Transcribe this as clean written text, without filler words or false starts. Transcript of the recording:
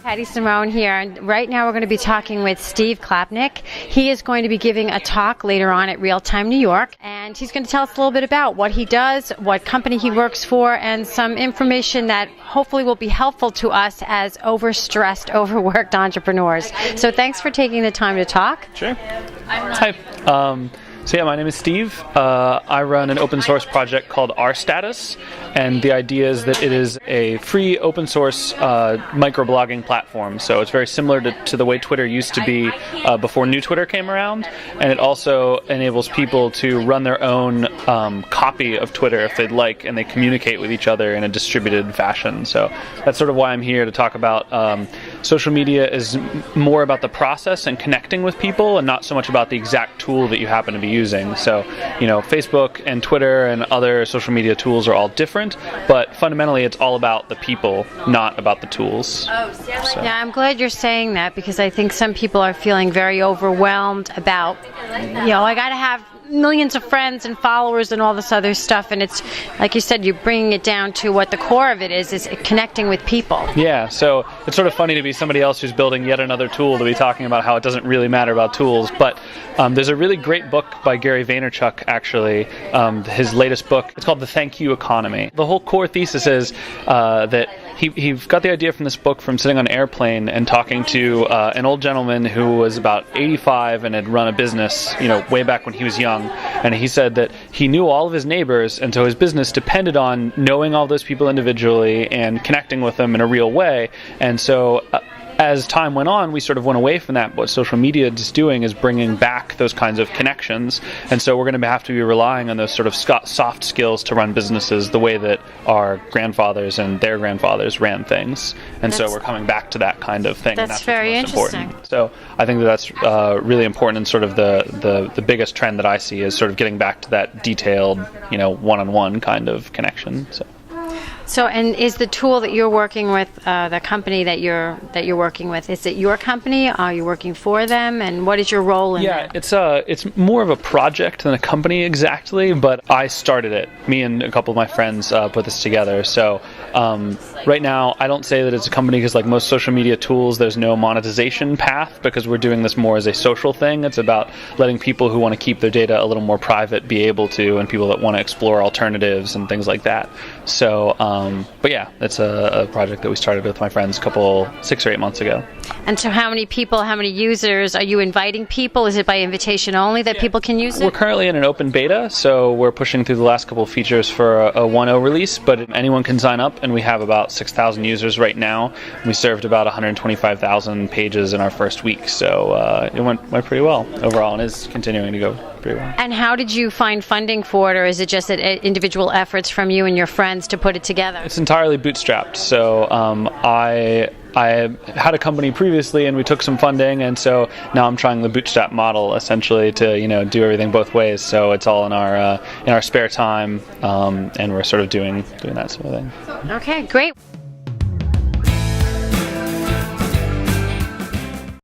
Pattie Simone here, and right now we're going to be talking with Steve Klabnik. He is going to be giving a talk later on at Realtime New York, and he's going to tell us a little bit about what he does, what company he works for, and some information that hopefully will be helpful to us as overstressed, overworked entrepreneurs. So thanks for taking the time to talk. Sure. Hi. My name is Steve. I run an open source project called RStatus, and the idea is that it is a free open source microblogging platform. So it's very similar to the way Twitter used to be before new Twitter came around, and it also enables people to run their own copy of Twitter if they'd like, and they communicate with each other in a distributed fashion. So that's sort of why I'm here to talk about social media is more about the process and connecting with people, and not so much about the exact tool that you happen to be using. So, Facebook and Twitter and other social media tools are all different, but fundamentally it's all about the people, not about the tools. So. Yeah, I'm glad you're saying that, because I think some people are feeling very overwhelmed about, I got to have millions of friends and followers and all this other stuff, and it's like you said, you're bringing it down to what the core of it is connecting with people. Yeah, so it's sort of funny to be somebody else who's building yet another tool to be talking about how it doesn't really matter about tools, but there's a really great book by Gary Vaynerchuk, actually, his latest book. It's called The Thank You Economy. The whole core thesis is that he got the idea from this book from sitting on an airplane and talking to an old gentleman who was about 85 and had run a business, way back when he was young. And he said that he knew all of his neighbors, and so his business depended on knowing all those people individually and connecting with them in a real way. And so as time went on, we sort of went away from that. What social media is doing is bringing back those kinds of connections. And so we're going to have to be relying on those sort of soft skills to run businesses the way that our grandfathers and their grandfathers ran things. And so we're coming back to that kind of thing. That's very interesting. Important. So I think that's really important, and sort of the biggest trend that I see is sort of getting back to that detailed, one-on-one kind of connection. So, and is the tool that you're working with, the company that you're working with, is it your company? Are you working for them? And what is your role in that? Yeah, it's more of a project than a company exactly, but I started it. Me and a couple of my friends put this together. So right now, I don't say that it's a company because, like most social media tools, there's no monetization path, because we're doing this more as a social thing. It's about letting people who want to keep their data a little more private be able to, and people that want to explore alternatives and things like that. So, but yeah, it's a project that we started with my friends 6 or 8 months ago. And so how many people, how many users, are you inviting people? Is it by invitation only that people can use it? We're currently in an open beta, so we're pushing through the last couple of features for a 1.0 release, but anyone can sign up, and we have about 6,000 users right now. We served about 125,000 pages in our first week, so it went pretty well overall, and is continuing to go pretty well. And how did you find funding for it, or is it just individual efforts from you and your friends to put it together? It's entirely bootstrapped. So I had a company previously, and we took some funding, and so now I'm trying the bootstrap model essentially to do everything both ways. So it's all in our spare time, and we're sort of doing that sort of thing. Okay, great.